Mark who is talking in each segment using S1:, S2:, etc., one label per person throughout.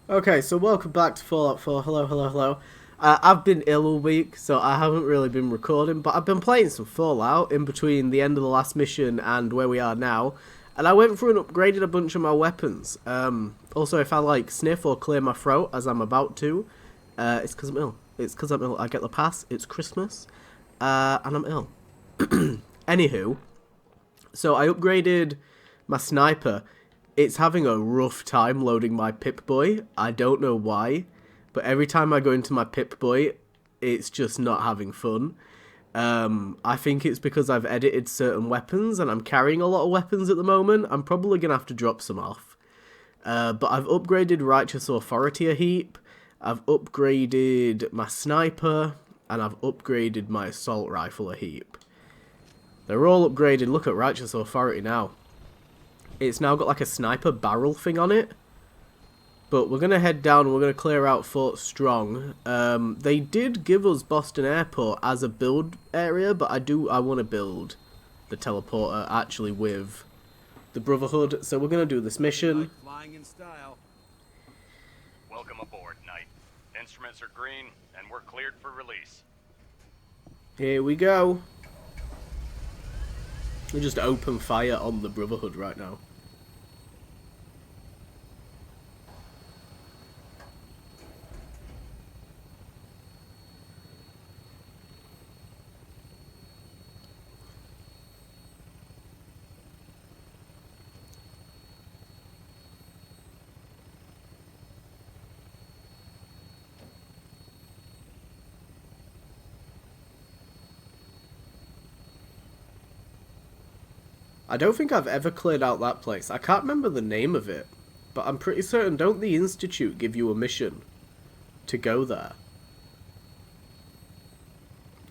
S1: Okay, so welcome back to Fallout 4. Hello, hello, hello. I've been ill all week, so I haven't really been recording, but I've been playing some Fallout in between the end of the last mission and where we are now, and I went through and upgraded a bunch of my weapons. Also, if I sniff or clear my throat as I'm about to, it's because I'm ill. It's because I'm ill. I get the pass. It's Christmas, and I'm ill. Anywho, so I upgraded my sniper. It's having a rough time loading my Pip-Boy. I don't know why, but every time I go into my Pip-Boy, it's just not having fun. I think it's because I've edited certain weapons and I'm carrying a lot of weapons at the moment. I'm probably going to have to drop some off. But I've upgraded Righteous Authority a heap. I've upgraded my sniper, and I've upgraded my assault rifle a heap. They're all upgraded. Look at Righteous Authority now. It's now got like a sniper barrel thing on it. But we're going to head down and we're going to clear out Fort Strong. They did give us Boston Airport as a build area, but I want to build the teleporter actually with the Brotherhood. So we're going to do this mission.
S2: Flying in style.
S3: Welcome aboard, Knight. Instruments are green, and we're cleared for release.
S1: Here we go. We just open fire on the Brotherhood right now. I don't think I've ever cleared out that place. I can't remember the name of it, but I'm pretty certain, don't the Institute give you a mission to go there?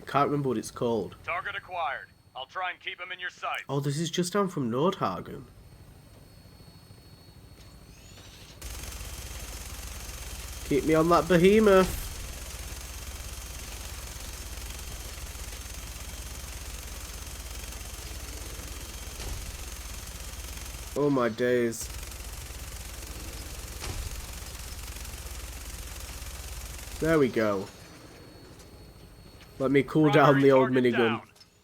S1: I can't remember what it's called.
S3: Target acquired. I'll try and keep him in your sight.
S1: Oh, this is just down from Nordhagen. Keep me on that behemoth. Oh my days. There we go. Let me cool down the old minigun.
S3: Down.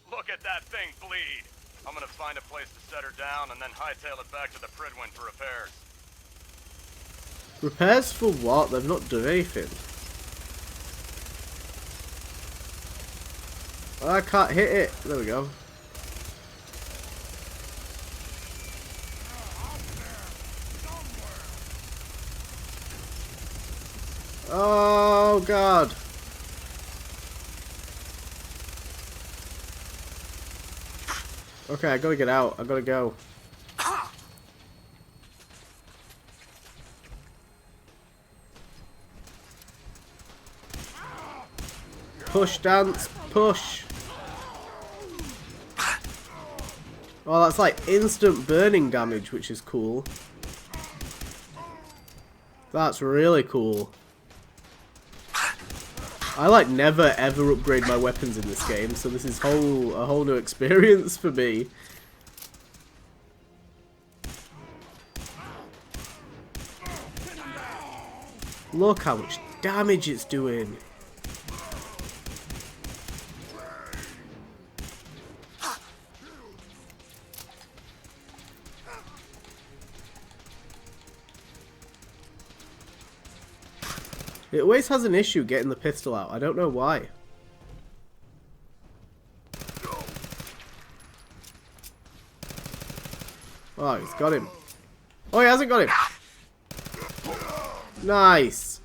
S3: Look at that thing bleed. I'm gonna find a place to set her down and then hightail it back to the Pridwin for repairs.
S1: Repairs for what? They've not done anything. I can't hit it. There we go. Oh god. Okay, I gotta get out. I gotta go. Push, dance, push. Oh, that's like instant burning damage, which is cool. That's really cool. I never ever upgrade my weapons in this game, so this is a whole new experience for me. Look how much damage it's doing. It always has an issue getting the pistol out. I don't know why. Oh, he's got him. Oh, he hasn't got him. Nice.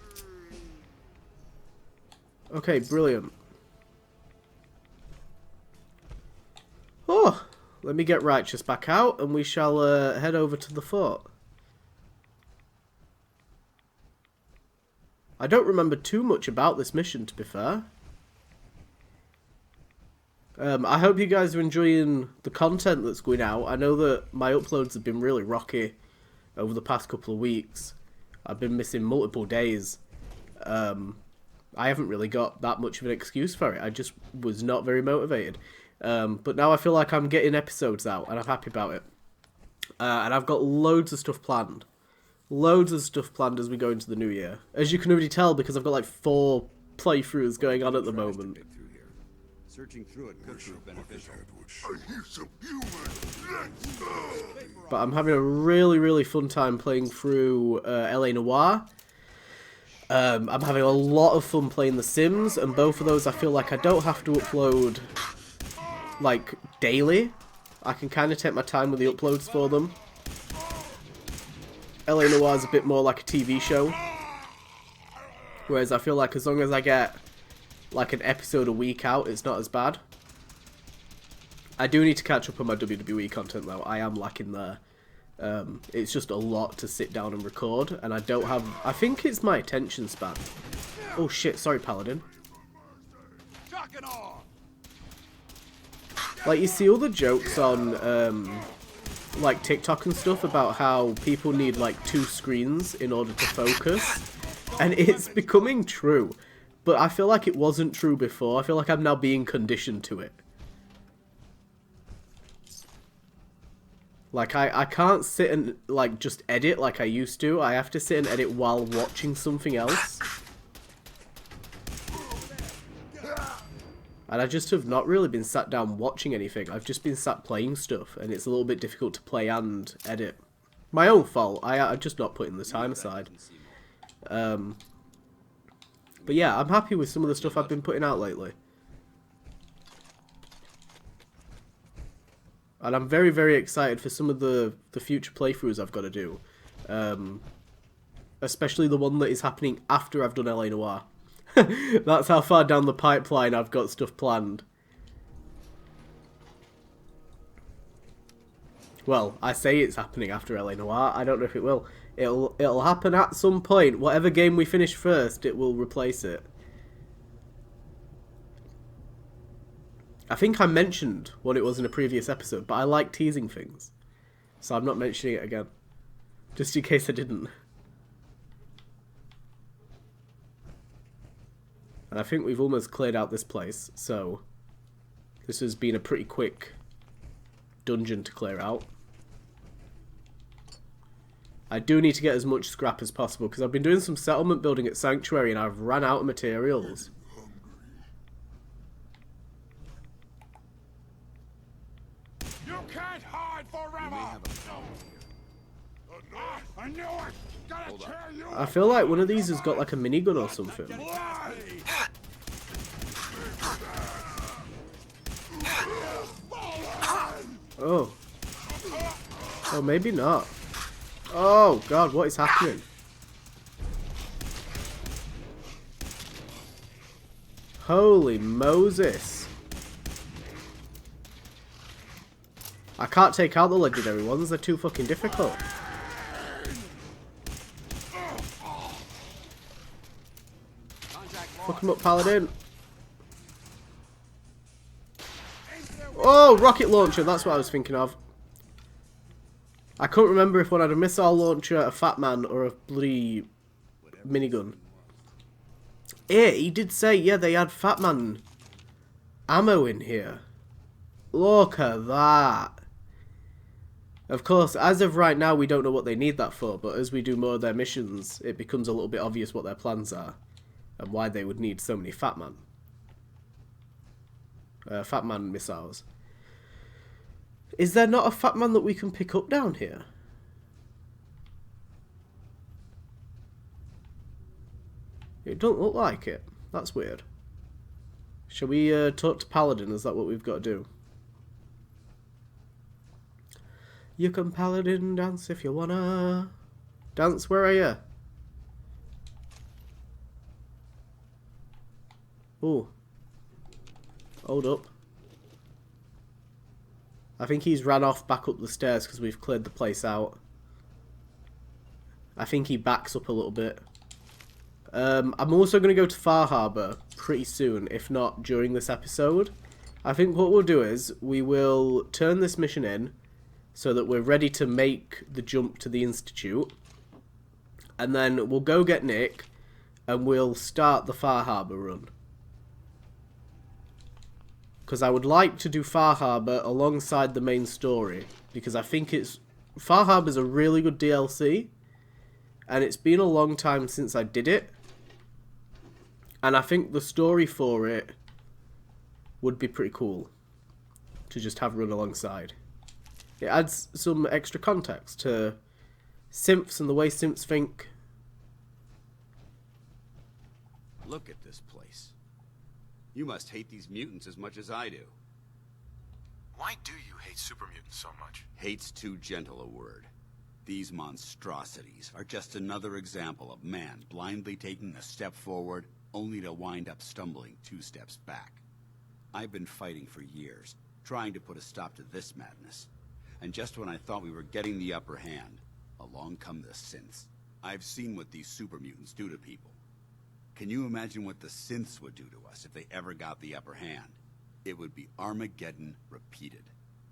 S1: Okay, brilliant. Oh, let me get Righteous back out and we shall head over to the fort. I don't remember too much about this mission, to be fair. I hope you guys are enjoying the content that's going out. I know that my uploads have been really rocky over the past couple of weeks. I've been missing multiple days. I haven't really got that much of an excuse for it. I just was not very motivated. But now I feel like I'm getting episodes out, and I'm happy about it. And I've got loads of stuff planned. Loads of stuff planned as we go into the new year. As you can already tell, because I've got like 4 playthroughs going on at the moment.
S2: Searching through it could prove beneficial.
S1: But I'm having a really fun time playing through LA Noire. I'm having a lot of fun playing The Sims, and both of those I feel like I don't have to upload like daily. I can kind of take my time with the uploads for them. LA Noire is a bit more like a TV show, whereas I feel like as long as I get like an episode a week out, it's not as bad. I do need to catch up on my WWE content though. I am lacking there. It's just a lot to sit down and record, and I don't have... I think it's my attention span. Oh shit, sorry Paladin. Like, you see all the jokes on like TikTok and stuff about how people need like 2 screens in order to focus, and it's becoming true. But I feel like it wasn't true before. I feel like I'm now being conditioned to it. Like, I can't sit and, like, just edit like I used to. I have to sit and edit while watching something else. And I just have not really been sat down watching anything. I've just been sat playing stuff, and it's a little bit difficult to play and edit. My own fault. I'm just not putting the time aside. But yeah, I'm happy with some of the stuff I've been putting out lately. And I'm very excited for some of the future playthroughs I've got to do. Especially the one that is happening after I've done LA Noire. That's how far down the pipeline I've got stuff planned. Well, I say it's happening after LA Noire. I don't know if it will. It'll happen at some point. Whatever game we finish first, it will replace it. I think I mentioned what it was in a previous episode, but I like teasing things. So I'm not mentioning it again. Just in case I didn't. And I think we've almost cleared out this place, so this has been a pretty quick dungeon to clear out. I do need to get as much scrap as possible, because I've been doing some settlement building at Sanctuary and I've ran out of materials.
S4: You can't hide forever! I knew it! Gotta tear you
S1: I feel like one of these has got like a minigun or something. Oh. Oh, maybe not. Oh, God, what is happening? Holy Moses. I can't take out the legendary ones, they're too fucking difficult. Fuck him up, Paladin. Oh, rocket launcher, that's what I was thinking of. I couldn't remember if one had a missile launcher, a fat man, or a bloody minigun. Yeah, he did say, yeah, they had fat man ammo in here. Look at that. Of course, as of right now, we don't know what they need that for, but as we do more of their missions, it becomes a little bit obvious what their plans are, and why they would need so many fat man missiles. Is there not a fat man that we can pick up down here? It don't look like it. That's weird. Shall we talk to Paladin? Is that what we've got to do? You can Paladin dance if you wanna. Dance, where are you? Ooh. Hold up. I think he's ran off back up the stairs because we've cleared the place out. I think he backs up a little bit. I'm also going to go to Far Harbour pretty soon, if not during this episode. I think what we'll do is, we will turn this mission in so that we're ready to make the jump to the Institute. And then we'll go get Nick, and we'll start the Far Harbour run. Because I would like to do Far Harbour alongside the main story, because I think Far Harbour's a really good DLC, and it's been a long time since I did it. And I think the story for it would be pretty cool to just have run alongside. It adds some extra context to synths and the way synths think.
S2: Look at this place. You must hate these mutants as much as I do.
S5: Why do you hate super mutants so much?
S2: Hate's too gentle a word. These monstrosities are just another example of man blindly taking a step forward, only to wind up stumbling 2 steps back. I've been fighting for years, trying to put a stop to this madness. And just when I thought we were getting the upper hand, along come the synths. I've seen what these super mutants do to people. Can you imagine what the synths would do to us if they ever got the upper hand? It would be Armageddon repeated,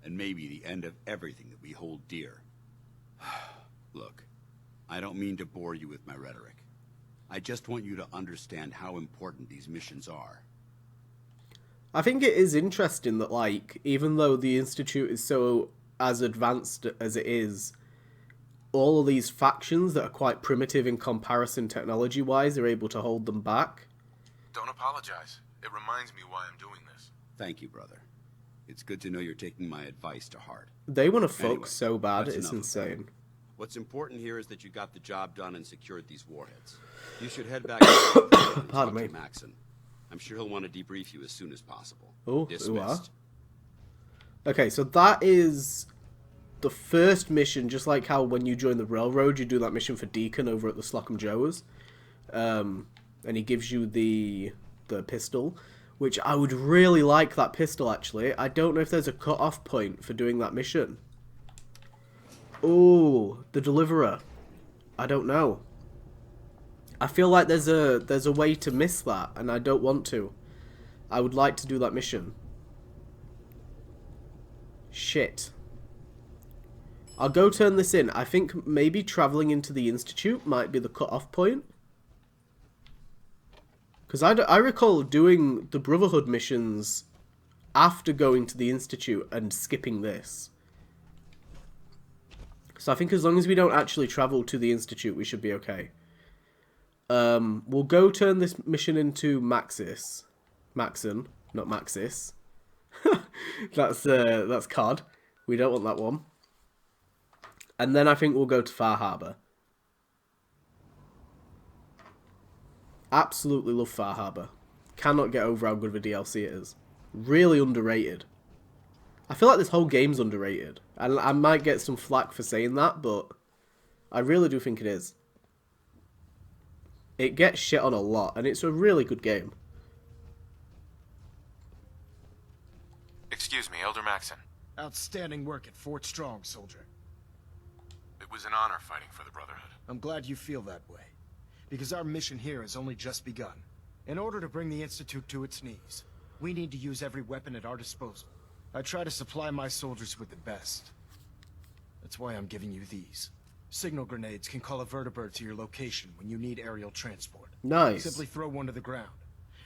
S2: and maybe the end of everything that we hold dear. Look, I don't mean to bore you with my rhetoric. I just want you to understand how important these missions are.
S1: I think it is interesting that, like, even though the Institute is so as advanced as it is, all of these factions that are quite primitive in comparison technology-wise are able to hold them back.
S5: Don't apologize. It reminds me why I'm doing this.
S2: Thank you, brother. It's good to know you're taking my advice to heart.
S1: They want to fuck
S2: Anyway,
S1: so bad,
S2: that's
S1: it's
S2: enough of that.
S1: insane.
S2: What's important here is that you got the job done and secured these warheads. You should head back to and
S1: Pardon
S2: talk
S1: me.
S2: to Maxon. I'm sure he'll want to debrief you as soon as possible.
S1: Oh,
S2: Dismissed.
S1: Okay, so that is the first mission, just like how when you join the railroad, you do that mission for Deacon over at the Slocum Joes. And he gives you the pistol, which I would really like that pistol, actually. I don't know if there's a cut-off point for doing that mission. Oh, the Deliverer. I don't know. I feel like there's a way to miss that, and I don't want to. I would like to do that mission. Shit. I'll go turn this in. I think maybe travelling into the Institute might be the cut-off point. Because I recall doing the Brotherhood missions after going to the Institute and skipping this. So I think as long as we don't actually travel to the Institute, we should be okay. We'll go turn this mission into Maxis. Maxon, not Maxis. That's COD. We don't want that one. And then I think we'll go to Far Harbor. Absolutely love Far Harbor. Cannot get over how good of a DLC it is. Really underrated. I feel like this whole game's underrated. I might get some flack for saying that, but I really do think it is. It gets shit on a lot, and it's a really good game.
S5: Excuse me, Elder Maxon.
S4: Outstanding work at Fort Strong, soldier.
S5: It was an honor fighting for the Brotherhood.
S4: I'm glad you feel that way. Because our mission here has only just begun. In order to bring the Institute to its knees, we need to use every weapon at our disposal. I try to supply my soldiers with the best. That's why I'm giving you these. Signal grenades can call a vertibird to your location when you need aerial transport.
S1: Nice.
S4: Simply throw one to the ground,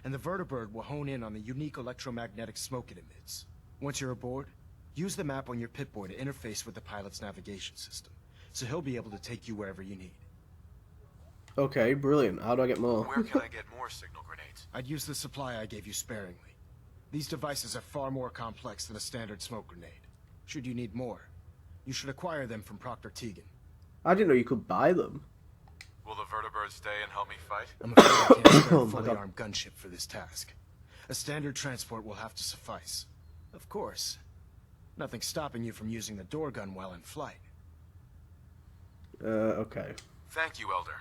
S4: and the vertibird will hone in on the unique electromagnetic smoke it emits. Once you're aboard, use the map on your Pip-Boy to interface with the pilot's navigation system, so he'll be able to take you wherever you need.
S1: Okay, brilliant. How do I get more?
S5: Where can I get more signal grenades?
S4: I'd use the supply I gave you sparingly. These devices are far more complex than a standard smoke grenade. Should you need more, you should acquire them from Proctor Teagan.
S1: I didn't know you could buy them.
S5: Will the vertibird stay and help me fight?
S4: I'm afraid I can't spare
S1: Oh
S4: a
S1: my
S4: fully
S1: God.
S4: armed gunship for this task. A standard transport will have to suffice. Of course, nothing's stopping you from using the door gun while in flight.
S1: Okay.
S5: Thank you, Elder.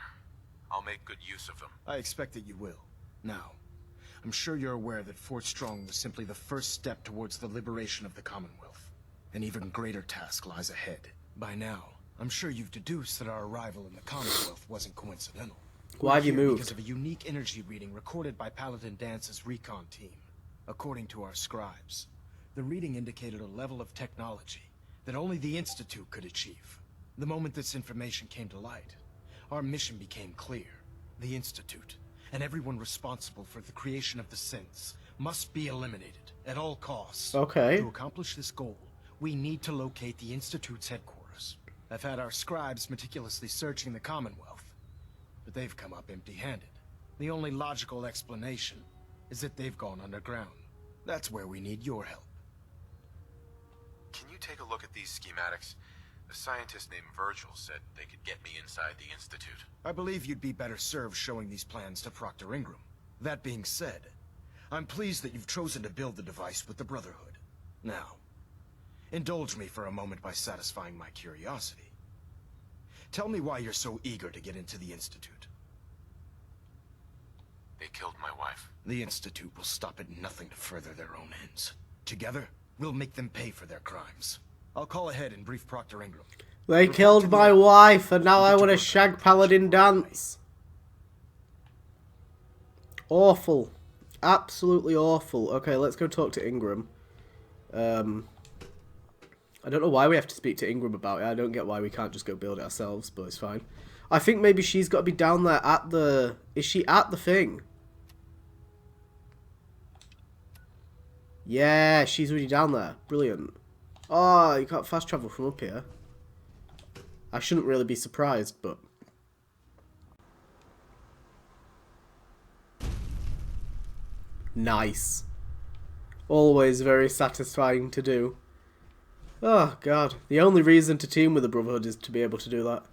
S5: I'll make good use of them.
S4: I expect that you will. Now, I'm sure you're aware that Fort Strong was simply the first step towards the liberation of the Commonwealth. An even greater task lies ahead. By now, I'm sure you've deduced that our arrival in the Commonwealth wasn't coincidental.
S1: Why have you
S4: We're here
S1: moved?
S4: Because of a unique energy reading recorded by Paladin Dance's recon team. According to our scribes, the reading indicated a level of technology that only the Institute could achieve. The moment this information came to light, our mission became clear. The Institute, and everyone responsible for the creation of the synths, must be eliminated at all costs.
S1: Okay.
S4: To accomplish this goal, we need to locate the Institute's headquarters. I've had our scribes meticulously searching the Commonwealth, but they've come up empty-handed. The only logical explanation is that they've gone underground. That's where we need your help.
S5: Can you take a look at these schematics? A scientist named Virgil said they could get me inside the Institute.
S4: I believe you'd be better served showing these plans to Proctor Ingram. That being said, I'm pleased that you've chosen to build the device with the Brotherhood. Now, indulge me for a moment by satisfying my curiosity. Tell me why you're so eager to get into the Institute.
S5: They killed my wife.
S4: The Institute will stop at nothing to further their own ends. Together, we'll make them pay for their crimes. I'll call ahead and brief Proctor Ingram.
S1: They killed my wife, and now I want to shag Paladin dance. Awful. Absolutely awful. Okay, let's go talk to Ingram. I don't know why we have to speak to Ingram about it. I don't get why we can't just go build it ourselves, but it's fine. I think maybe she's got to be down there at the... Is she at the thing? Yeah, she's already down there. Brilliant. Oh, you can't fast travel from up here. I shouldn't really be surprised, but... Nice. Always very satisfying to do. Oh, God. The only reason to team with the Brotherhood is to be able to do that.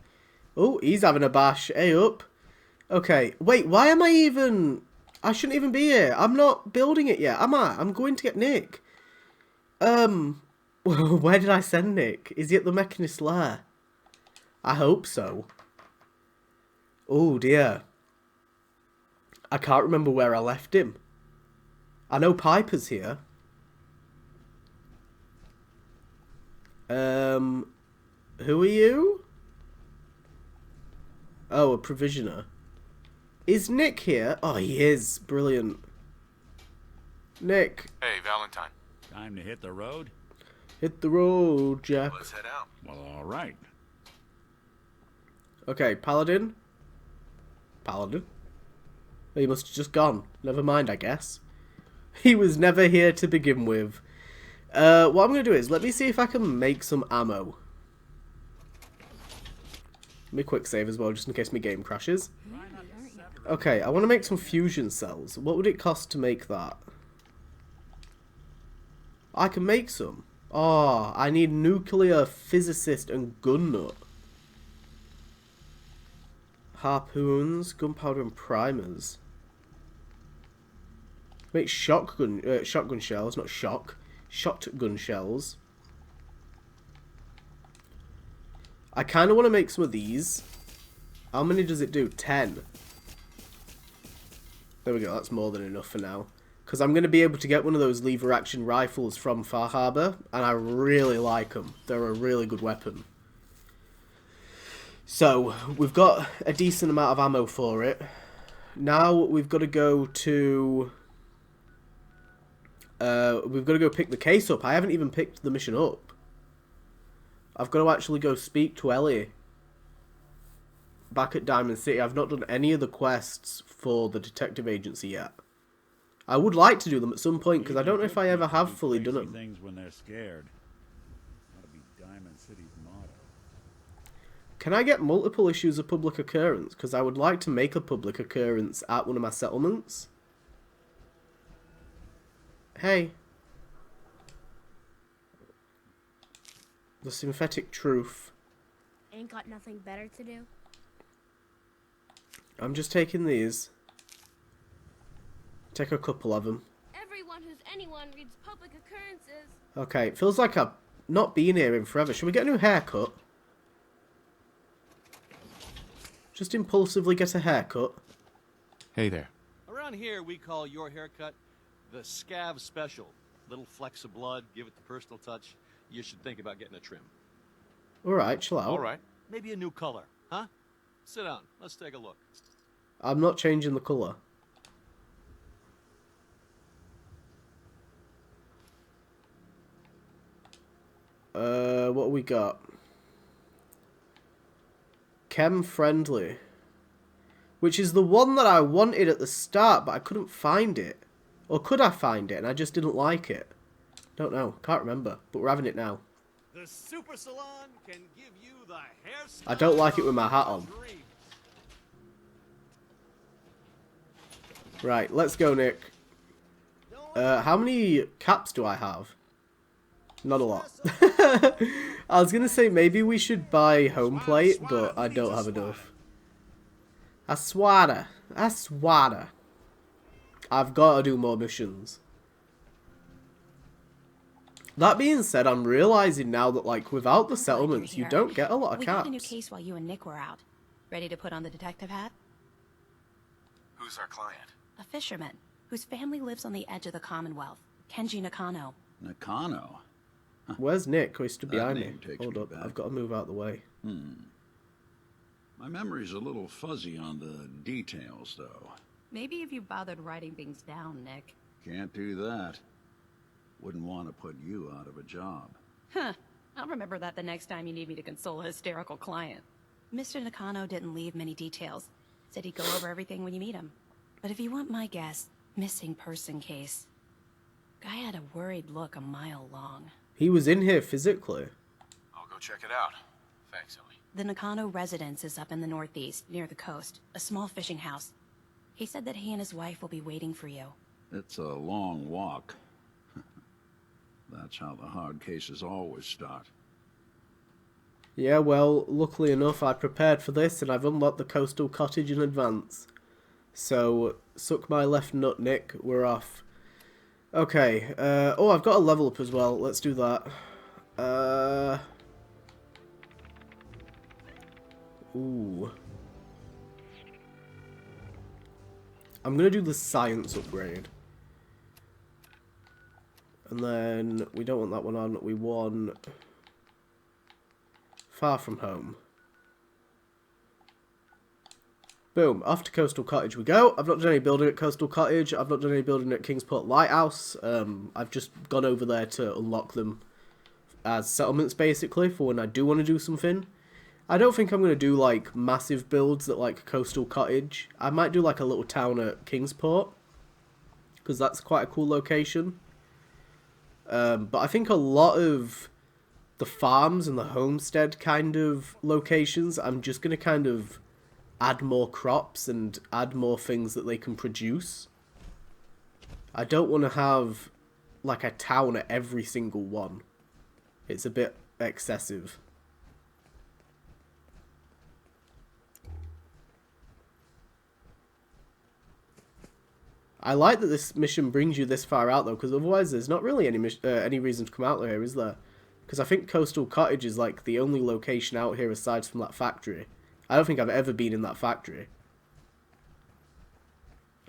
S1: Oh, he's having a bash. Hey, up. Okay. Wait, why am I even... I shouldn't even be here. I'm not building it yet, am I? I'm going to get Nick. Where did I send Nick? Is he at the Mechanist lair? I hope so. Oh, dear. I can't remember where I left him. I know Piper's here. Who are you? Oh, a provisioner. Is Nick here? Oh, he is. Brilliant. Nick.
S5: Hey, Valentine.
S6: Time to hit the road?
S1: Hit the road, Jack.
S5: Let's head out.
S6: Well, all right.
S1: Okay, Paladin. Paladin. He must have just gone. Never mind, I guess. He was never here to begin with. What I'm going to do is, let me see if I can make some ammo. Let me quick save as well, just in case my game crashes. Okay, I want to make some fusion cells. What would it cost to make that? I can make some. Oh, I need nuclear, physicist, and gun nut. Harpoons, gunpowder, and primers. Make shotgun shells, not shotgun shells. I kind of want to make some of these. How many does it do? 10. There we go, that's more than enough for now. Because I'm going to be able to get one of those lever action rifles from Far Harbor, and I really like them. They're a really good weapon. So, we've got a decent amount of ammo for it. Now we've got to go to... we've got to go pick the case up. I haven't even picked the mission up. I've got to actually go speak to Ellie. Back at Diamond City. I've not done any of the quests for the detective agency yet. I would like to do them at some point, because I don't know if I ever have fully done them.
S6: Things when they're scared. That'll be Diamond City's motto.
S1: Can I get multiple issues of public occurrence? Because I would like to make a public occurrence at one of my settlements. Hey. The synthetic truth.
S7: Ain't got nothing better to do?
S1: I'm just taking these. Take a couple of them.
S7: Everyone who's anyone reads public occurrences.
S1: Okay, it feels like I've not been here in forever. Should we get a new haircut? Just impulsively get a haircut.
S5: Hey there.
S8: Around here, we call your haircut the Scav Special. Little flecks of blood, give it the personal touch. You should think about getting a trim.
S1: Alright, chill out.
S5: All right.
S8: Maybe a new color, huh? Sit down. Let's take a look.
S1: I'm not changing the colour. What we got? Chem Friendly. Which is the one that I wanted at the start, but I couldn't find it. Or could I find it and I just didn't like it? Don't know. Can't remember. But we're having it now.
S8: The Super Salon can give you the hairstyle.
S1: I don't like it with my hat on. Right, let's go, Nick. How many caps do I have? Not a lot. I was gonna say maybe we should buy home plate, but I don't have enough. A swatter. I've got to do more missions. That being said, I'm realizing now that, like, without the settlements, you don't get a lot of
S9: We
S1: caps.
S9: got a new case while you and Nick were out. Ready to put on the detective hat?
S5: Who's our client?
S9: A fisherman whose family lives on the edge of the Commonwealth. Kenji Nakano.
S6: Nakano?
S1: Where's Nick? He stood
S6: That
S1: behind me.
S6: name takes
S1: Hold
S6: me
S1: up,
S6: back.
S1: I've got to move out the way.
S6: My memory's a little fuzzy on the details, though.
S9: Maybe if you bothered writing things down, Nick.
S6: Can't do that. Wouldn't want to put you out of a job.
S9: Huh. I'll remember that the next time you need me to console a hysterical client. Mr. Nakano didn't leave many details. Said he'd go over everything when you meet him. But if you want my guess, missing person case. Guy had a worried look a mile long.
S1: He was in here physically.
S5: I'll go check it out. Thanks, Ellie.
S9: The Nakano residence is up in the northeast, near the coast. A small fishing house. He said that he and his wife will be waiting for you.
S6: It's a long walk. That's how the hard cases always start.
S1: Yeah, well, luckily enough, I prepared for this and I've unlocked the coastal cottage in advance. So, suck my left nut, Nick. We're off. Okay, oh, I've got a level up as well. Let's do that. Ooh. I'm gonna do the science upgrade. And then, we don't want that one on, we want Far From Home. Boom, off to Coastal Cottage we go. I've not done any building at Coastal Cottage, I've not done any building at Kingsport Lighthouse. I've just gone over there to unlock them as settlements, basically, for when I do want to do something. I don't think I'm going to do, like, massive builds at, like, Coastal Cottage. I might do, like, a little town at Kingsport, because that's quite a cool location. But I think a lot of the farms and the homestead kind of locations, I'm just going to kind of add more crops and add more things that they can produce. I don't want to have, like, a town at every single one. It's a bit excessive. I like that this mission brings you this far out, though, because otherwise there's not really any reason to come out here, is there? Because I think Coastal Cottage is, like, the only location out here aside from that factory. I don't think I've ever been in that factory.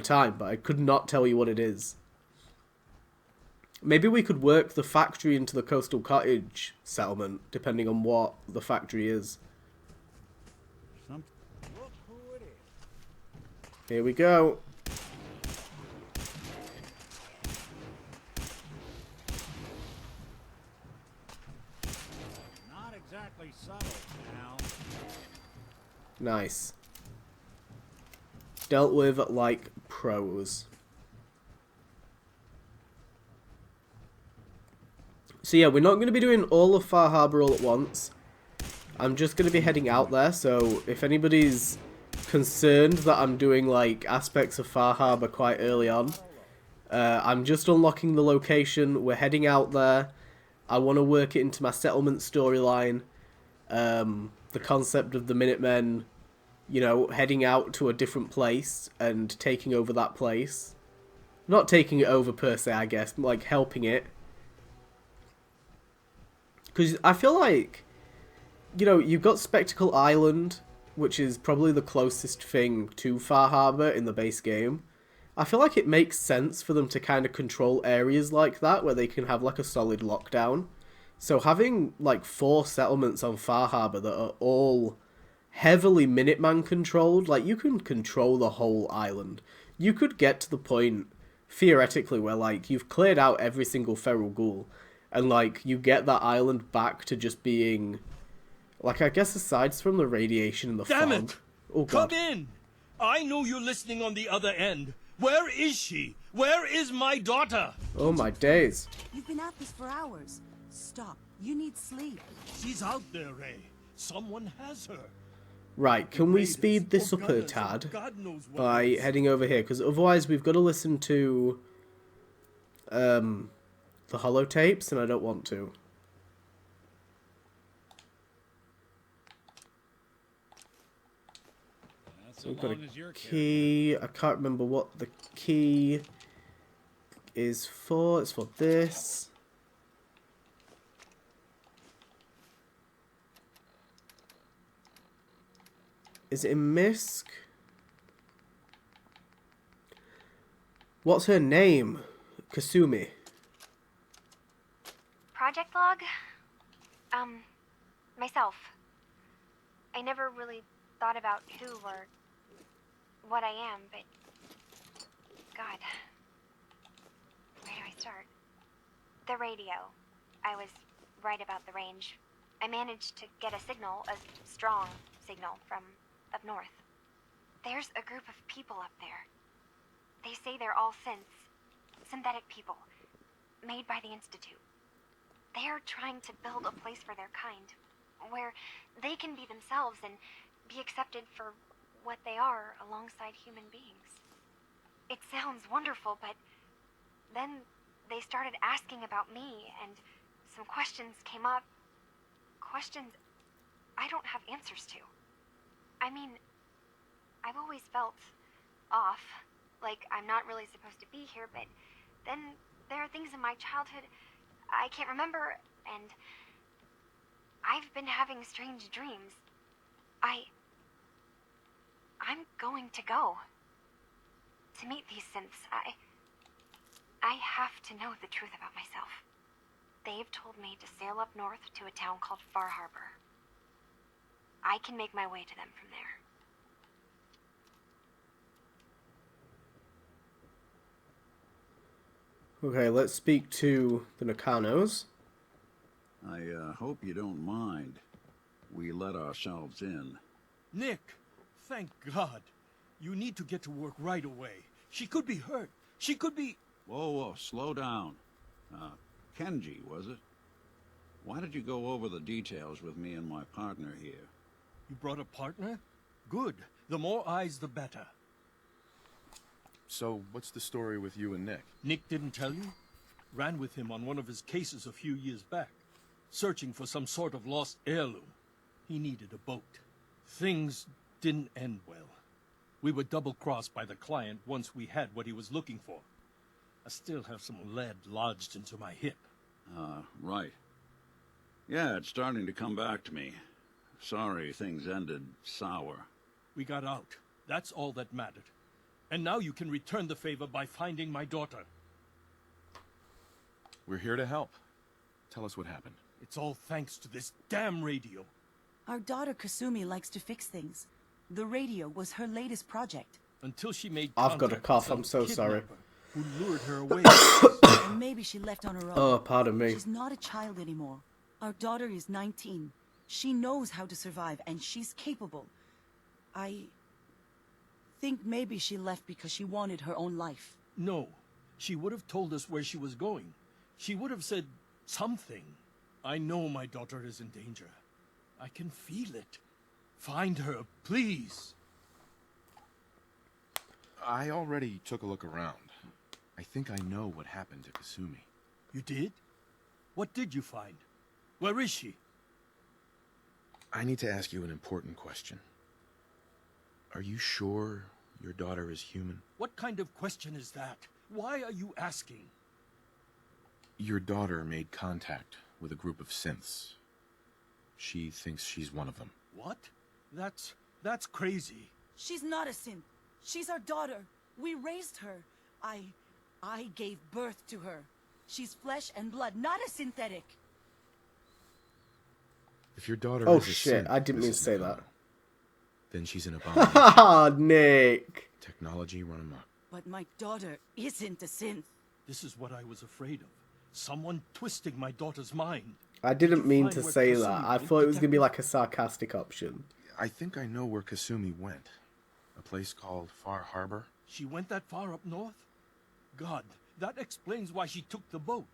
S1: Time, but I could not tell you what it is. Maybe we could work the factory into the Coastal Cottage settlement, depending on what the factory is.
S6: Look who it is.
S1: Here we go.
S6: Not exactly subtle, pal.
S1: Nice. Dealt with like pros. So yeah, we're not going to be doing all of Far Harbor all at once. I'm just going to be heading out there, so if anybody's concerned that I'm doing like aspects of Far Harbor quite early on, I'm just unlocking the location, we're heading out there. I want to work it into my settlement storyline. The concept of the Minutemen, you know, heading out to a different place and taking over that place. Not taking it over per se, I guess, like helping it. Because I feel like, you know, you've got Spectacle Island, which is probably the closest thing to Far Harbor in the base game. I feel like it makes sense for them to kind of control areas like that, where they can have like a solid lockdown. So having like 4 settlements on Far Harbor that are all heavily Minuteman controlled, like you can control the whole island. You could get to the point, theoretically, where like you've cleared out every single feral ghoul, and like you get that island back to just being, like, I guess aside from the radiation and the
S10: Damn
S1: fog.
S10: it!
S1: Oh god.
S10: Come in! I know you're listening on the other end. Where is she? Where is my daughter?
S1: Oh my days.
S11: You've been at this for hours. Stop. You need sleep.
S10: She's out there, Ray. Someone has her.
S1: Right, can we speed this up a tad by heading over here? Because otherwise we've got to listen to the holotapes, and I don't want to. So we've got a key. I can't remember what the key is for. It's for this. Is it in Misk? What's her name? Kasumi.
S12: Project log? Myself. I never really thought about who or what I am, but... God. Where do I start? The radio. I was right about the range. I managed to get a signal, a strong signal, from up north. There's a group of people up there. They say they're all synthetic people, made by the Institute. They are trying to build a place for their kind, where they can be themselves and be accepted for what they are alongside human beings. It sounds wonderful, but then they started asking about me, and some questions came up. Questions I don't have answers to. I mean, I've always felt off, like I'm not really supposed to be here, but then there are things in my childhood I can't remember, and I've been having strange dreams. I'm going to go to meet these synths. I have to know the truth about myself. They've told me to sail up north to a town called Far Harbor. I can make my way to them from there.
S1: Okay, let's speak to the Nakanos.
S6: I hope you don't mind. We let ourselves in.
S10: Nick, thank God. You need to get to work right away. She could be hurt. She could be...
S6: Whoa, slow down. Kenji, was it? Why did you go over the details with me and my partner here?
S10: You brought a partner? Good. The more eyes, the better.
S5: So, what's the story with you and Nick?
S10: Nick didn't tell you? Ran with him on one of his cases a few years back, searching for some sort of lost heirloom. He needed a boat. Things didn't end well. We were double-crossed by the client once we had what he was looking for. I still have some lead lodged into my hip.
S6: Right. Yeah, it's starting to come back to me. Sorry things ended sour.
S10: We got out. That's all that mattered. And now you can return the favor by finding my daughter.
S5: We're here to help. Tell us what happened.
S10: It's all thanks to this damn radio.
S11: Our daughter Kasumi likes to fix things. The radio was her latest project.
S10: Until she made
S1: I've got a cough, I'm so sorry.
S10: Who lured her away.
S11: And maybe she left on her own.
S1: Oh, pardon me.
S11: She's not a child anymore. Our daughter is 19. She knows how to survive, and she's capable. I think maybe she left because she wanted her own life.
S10: No. She would have told us where she was going. She would have said something. I know my daughter is in danger. I can feel it. Find her, please.
S5: I already took a look around. I think I know what happened to Kasumi.
S10: You did? What did you find? Where is she?
S5: I need to ask you an important question. Are you sure your daughter is human?
S10: What kind of question is that? Why are you asking?
S5: Your daughter made contact with a group of synths. She thinks she's one of them.
S10: What? That's crazy.
S11: She's not a synth. She's our daughter. We raised her. I gave birth to her. She's flesh and blood, not a synthetic.
S5: If your daughter
S1: Oh
S5: is a
S1: shit,
S5: synth,
S1: I didn't mean to
S5: Mrs.
S1: say
S5: Nakano,
S1: that.
S5: Then she's an abomination.
S1: Haha, Nick.
S5: Technology run amok.
S11: But my daughter isn't a synth.
S10: This is what I was afraid of. Someone twisting my daughter's mind.
S1: I didn't mean
S10: Find
S1: to
S10: where
S1: say
S10: Kasumi
S1: that. I
S10: went,
S1: thought it was going to be
S10: detective?
S1: like a sarcastic option.
S5: I think I know where Kasumi went. A place called Far Harbor.
S10: She went that far up north? God, that explains why she took the boat.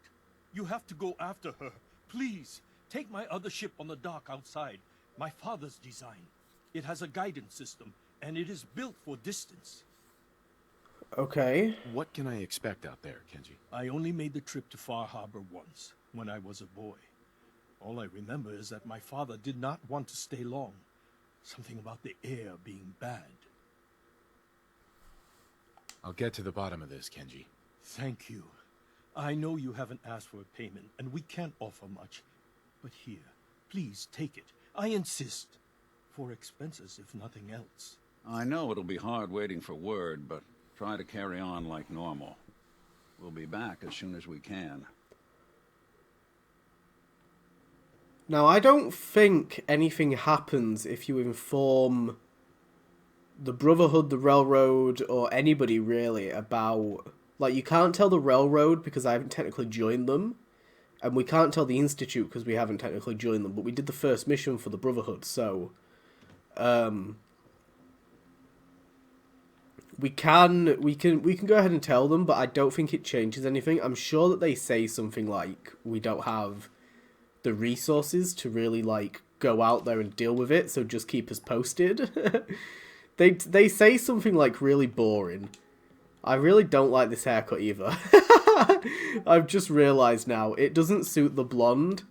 S10: You have to go after her. Please, take my other ship on the dock outside. My father's design. It has a guidance system, and it is built for distance.
S1: Okay.
S5: What can I expect out there, Kenji?
S10: I only made the trip to Far Harbor once, when I was a boy. All I remember is that my father did not want to stay long. Something about the air being bad.
S5: I'll get to the bottom of this, Kenji.
S10: Thank you. I know you haven't asked for a payment, and we can't offer much. But here, please take it. I insist. For expenses, if nothing else.
S6: I know it'll be hard waiting for word, but try to carry on like normal. We'll be back as soon as we can.
S1: Now, I don't think anything happens if you inform the Brotherhood, the Railroad, or anybody really about... Like, you can't tell the Railroad because I haven't technically joined them. And we can't tell the Institute because we haven't technically joined them. But we did the first mission for the Brotherhood, so... We can go ahead and tell them, but I don't think it changes anything. I'm sure that they say something like, we don't have the resources to really, like, go out there and deal with it, so just keep us posted. They say something, like, really boring. I really don't like this haircut either. I've just realised now, it doesn't suit the blonde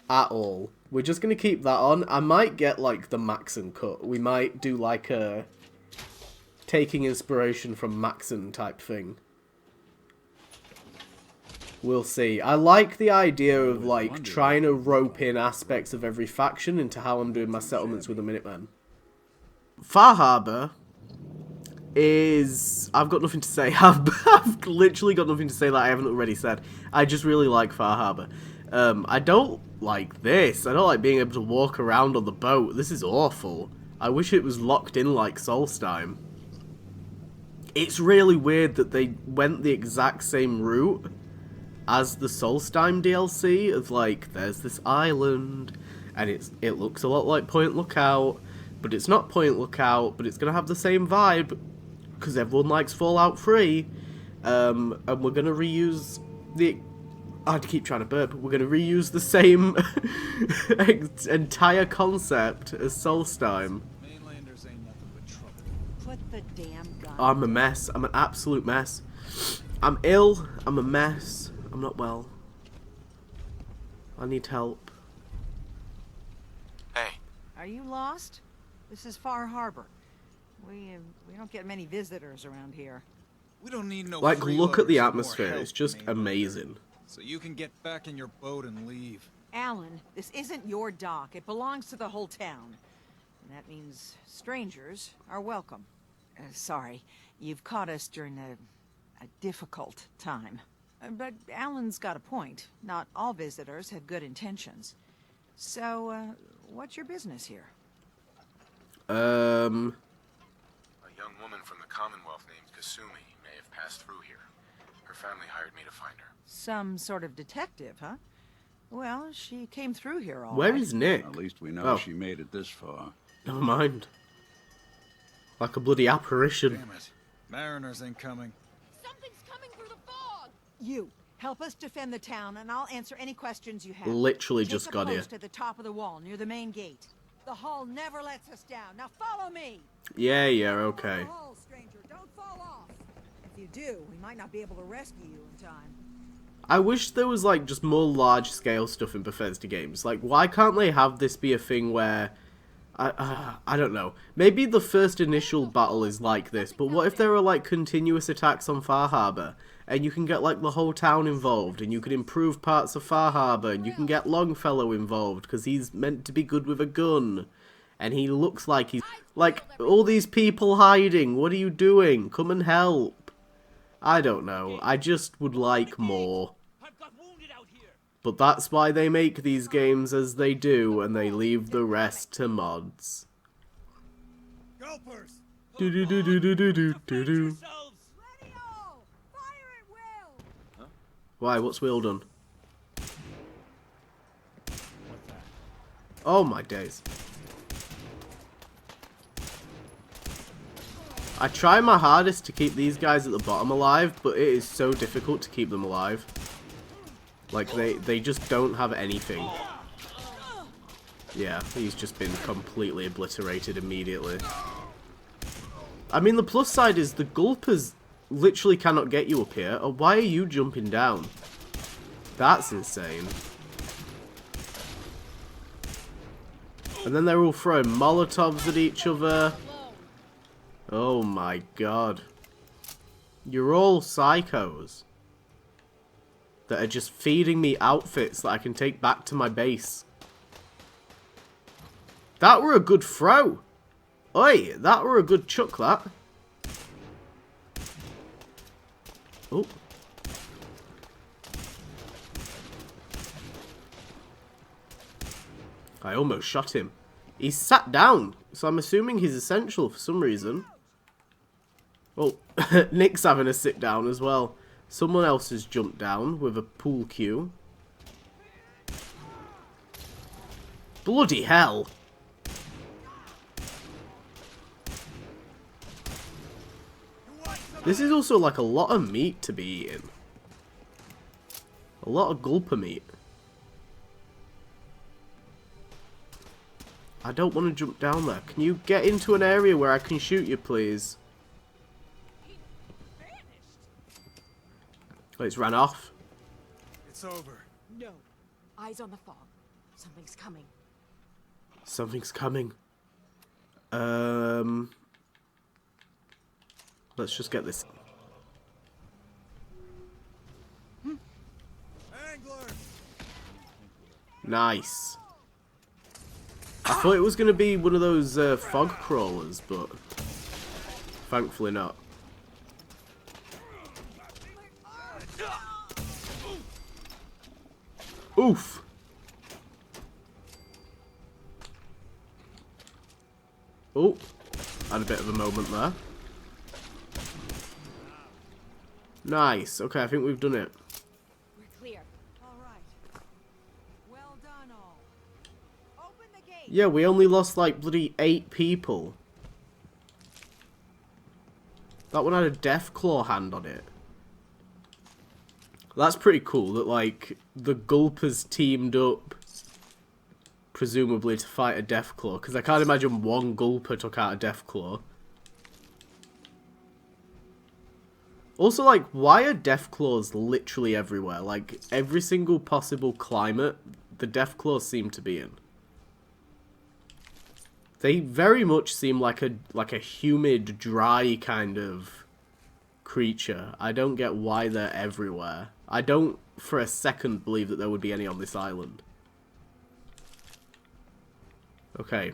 S1: at all. We're just going to keep that on. I might get, like, the Maxon cut. We might do, like, a taking inspiration from Maxon type thing. We'll see. I like the idea of, like, trying to rope in aspects of every faction into how I'm doing my settlements with the Minutemen. Far Harbor is... I've got nothing to say. I've literally got nothing to say that I haven't already said. I just really like Far Harbor. I don't like this. I don't like being able to walk around on the boat. This is awful. I wish it was locked in like Solstheim. It's really weird that they went the exact same route as the Solstheim DLC of, like, there's this island, and it looks a lot like Point Lookout, but it's not Point Lookout, but it's going to have the same vibe, because everyone likes Fallout 3, and we're going to reuse the... I keep trying to burp. We're going to reuse the same entire concept as Solstheim.
S13: Mainlanders ain't nothing but trouble. Put the damn gun.
S1: I'm a mess. I'm an absolute mess. I'm ill. I'm a mess. I'm not well. I need help.
S5: Hey.
S13: Are you lost? This is Far Harbor. We don't get many visitors around here. We don't need no
S1: Like, look at the
S13: freeloaders or
S1: atmosphere.
S13: more
S1: It's just
S13: help,
S1: amazing.
S13: so you can get back in your boat and leave. Alan, this isn't your dock. It belongs to the whole town. And that means strangers are welcome. Sorry, you've caught us during a difficult time. But Alan's got a point. Not all visitors have good intentions. So, what's your business here?
S5: A young woman from the Commonwealth named Kasumi may have passed through here. Her family hired me to find her.
S13: Some sort of detective, huh? Well, she came through here all
S1: Where
S13: right.
S1: is Nick?
S6: At least we know
S1: Oh.
S6: she made it this far.
S1: Never mind. Like a bloody apparition.
S13: Damn it. Mariners ain't coming.
S7: Something's coming through the fog!
S13: You, help us defend the town, and I'll answer any questions you have.
S1: Literally
S13: Take
S1: just
S13: a
S1: got here.
S13: post at the top of the wall, near the main gate. The hall never lets us down. Now follow me!
S1: Yeah, okay.
S13: The hall, stranger. Don't fall off. If you do, we might not be able to rescue you in time.
S1: I wish there was, like, just more large-scale stuff in Bethesda games. Like, why can't they have this be a thing where... I don't know. Maybe the first initial battle is like this, but what if there are, like, continuous attacks on Far Harbor, and you can get, like, the whole town involved, and you can improve parts of Far Harbor, and you can get Longfellow involved, because he's meant to be good with a gun, and he looks like he's... Like, all these people hiding, what are you doing? Come and help. I don't know. I just would like more. But that's why they make these games as they do, and they leave the rest to mods. Do do do do do do do do do. Why? What's Will done? Oh my days! I try my hardest to keep these guys at the bottom alive, but it is so difficult to keep them alive. Like, they just don't have anything. Yeah, he's just been completely obliterated immediately. I mean, the plus side is the gulpers literally cannot get you up here. Or why are you jumping down? That's insane. And then they're all throwing Molotovs at each other. Oh my god. You're all psychos that are just feeding me outfits that I can take back to my base. That were a good throw. Oi, that were a good chuck, that. Oh. I almost shot him. He's sat down, so I'm assuming he's essential for some reason. Oh, Nick's having a sit down as well. Someone else has jumped down with a pool cue. Bloody hell. This is also like a lot of meat to be eating. A lot of gulper meat. I don't want to jump down there. Can you get into an area where I can shoot you, please? Oh, it's ran off.
S4: It's over.
S7: No. Eyes on the fog. Something's coming.
S1: Something's coming. Let's just get this.
S4: Angler!
S1: Nice. I thought it was going to be one of those fog crawlers, but thankfully not. Oof. Oh, had a bit of a moment there. Nice. Okay, I think we've done it.
S7: We're clear.
S13: All right. Well done, all. Open the gate.
S1: Yeah, we only lost like bloody 8 people. That one had a Deathclaw hand on it. That's pretty cool that like the Gulpers teamed up presumably to fight a Deathclaw, because I can't imagine one Gulper took out a Deathclaw. Also, like, why are Deathclaws literally everywhere? Like, every single possible climate, the Deathclaws seem to be in. They very much seem like a humid, dry kind of creature. I don't get why they're everywhere. I don't, for a second, believe that there would be any on this island. Okay,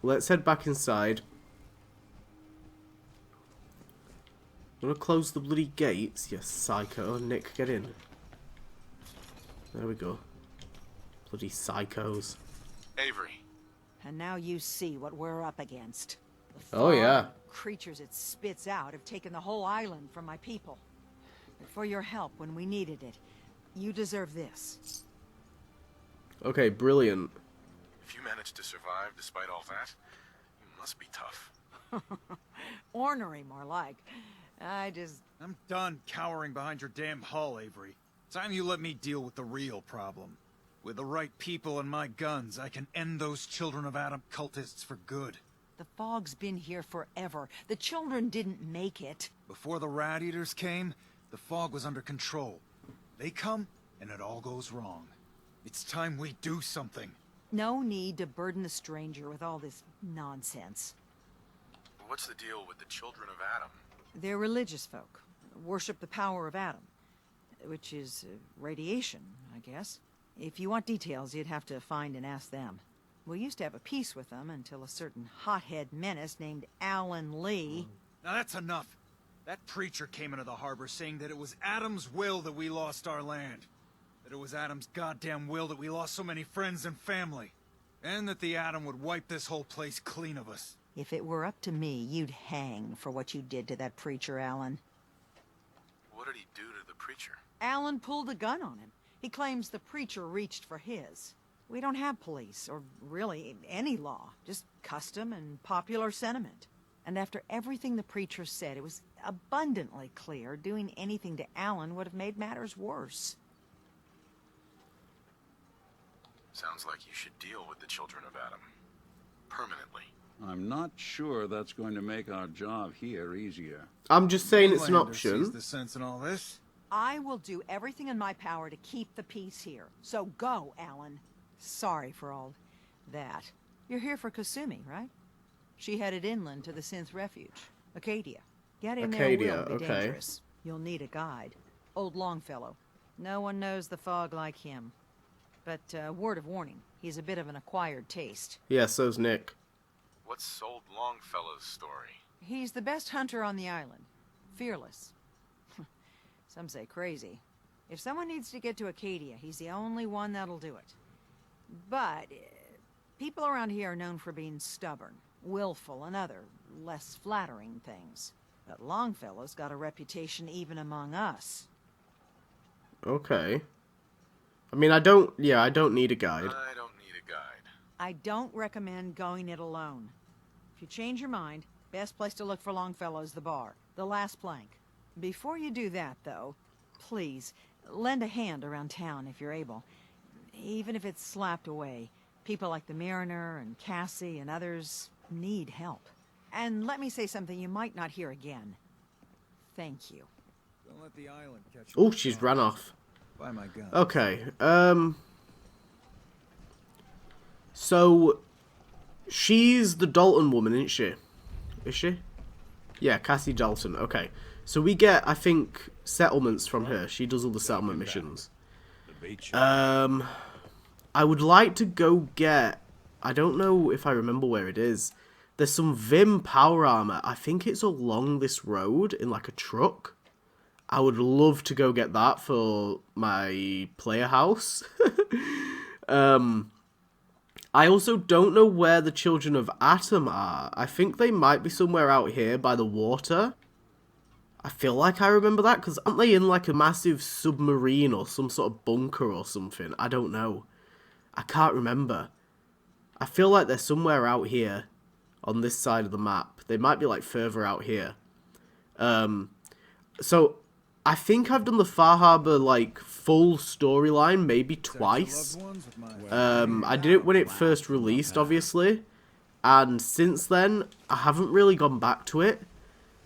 S1: let's head back inside. I'm gonna close the bloody gates, you psycho. Nick, get in. There we go. Bloody psychos.
S5: Avery.
S13: And now you see what we're up against. The
S1: Oh, yeah.
S13: fog and creatures it spits out have taken the whole island from my people. But for your help when we needed it, you deserve this.
S1: Okay, brilliant.
S5: If you managed to survive despite all that, you must be tough.
S13: Ornery, more like.
S14: I'm done cowering behind your damn hull, Avery. Time you let me deal with the real problem. With the right people and my guns, I can end those Children of Adam cultists for good.
S13: The fog's been here forever. The children didn't make it.
S14: Before the Rat Eaters came, the fog was under control. They come, and it all goes wrong. It's time we do something.
S13: No need to burden the stranger with all this nonsense.
S5: What's the deal with the Children of Adam?
S13: They're religious folk. Worship the power of Adam. Which is radiation, I guess. If you want details, you'd have to find and ask them. We used to have a peace with them until a certain hothead menace named Alan Lee...
S14: Now that's enough. That preacher came into the harbor saying that it was Adam's will that we lost our land. That it was Adam's goddamn will that we lost so many friends and family. And that the Atom would wipe this whole place clean of us.
S13: If it were up to me, you'd hang for what you did to that preacher, Alan.
S5: What did he do to the preacher?
S13: Alan pulled a gun on him. He claims the preacher reached for his. We don't have police, or really any law, just custom and popular sentiment. And after everything the preacher said, it was abundantly clear doing anything to Alan would have made matters worse.
S5: Sounds like you should deal with the children of Adam. Permanently.
S6: I'm not sure that's going to make our job here easier.
S1: I'm just saying it's an
S14: Lander sees
S1: option.
S14: the sense in all this.
S13: I will do everything in my power to keep the peace here. So go, Alan. Sorry for all that. You're here for Kasumi, right? She headed inland to the synth refuge, Acadia. Get in
S1: Acadia,
S13: there will be
S1: okay.
S13: dangerous. You'll need a guide. Old Longfellow. No one knows the fog like him. But word of warning, he's a bit of an acquired taste.
S1: Yeah, so's Nick.
S5: What's Old Longfellow's story?
S13: He's the best hunter on the island. Fearless. Some say crazy. If someone needs to get to Acadia, he's the only one that'll do it. But people around here are known for being stubborn, willful, and other less flattering things. But Longfellow's got a reputation even among us.
S1: Okay. I mean, I don't need a guide.
S5: I don't need a guide.
S13: I don't recommend going it alone. If you change your mind, best place to look for Longfellow's the bar, the last plank. Before you do that, though, please, lend a hand around town if you're able. Even if it's slapped away, people like the Mariner and Cassie and others need help. And let me say something you might not hear again. Thank you.
S14: Don't let the island catch
S1: Oh, she's ran off.
S14: by my gun.
S1: Okay, so, she's the Dalton woman, isn't she? Is she? Yeah, Cassie Dalton, okay. So we get, I think, settlements from her. She does all the settlement missions. I would like to go get, I don't know if I remember where it is. There's some Vim power armor. I think it's along this road in like a truck. I would love to go get that for my player house. I also don't know where the children of Atom are. I think they might be somewhere out here by the water. I feel like I remember that, because aren't they in like a massive submarine or some sort of bunker or something? I don't know. I can't remember. I feel like they're somewhere out here on this side of the map. They might be like further out here. So I think I've done the Far Harbor like full storyline maybe twice. I did it when it first released, obviously, and since then I haven't really gone back to it.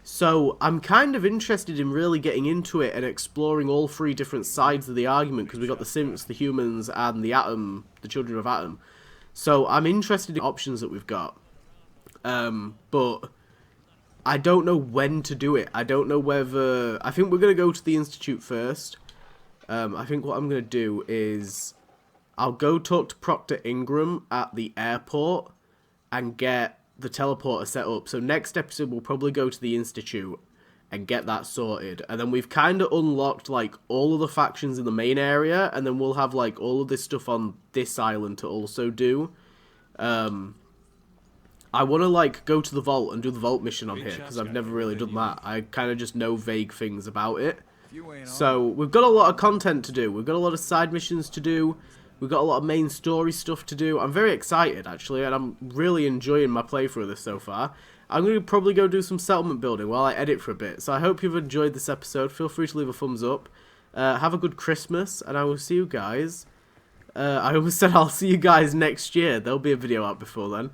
S1: So I'm kind of interested in really getting into it and exploring all three different sides of the argument, because we got the synths, the humans, and the Atom, the children of Atom. So I'm interested in options that we've got. But I don't know when to do it. I don't know whether... I think we're going to go to the Institute first. I think what I'm going to do is I'll go talk to Proctor Ingram at the airport and get the teleporter set up. So next episode we'll probably go to the Institute and get that sorted. And then we've kind of unlocked like all of the factions in the main area, and then we'll have like all of this stuff on this island to also do. I want to like go to the vault and do the vault mission on here, because I've never really done that. I kind of just know vague things about it. So we've got a lot of content to do. We've got a lot of side missions to do. We've got a lot of main story stuff to do. I'm very excited, actually, and I'm really enjoying my playthrough of this so far. I'm going to probably go do some settlement building while I edit for a bit. So I hope you've enjoyed this episode. Feel free to leave a thumbs up. Have a good Christmas, and I will see you guys. I almost said I'll see you guys next year. There'll be a video out before then.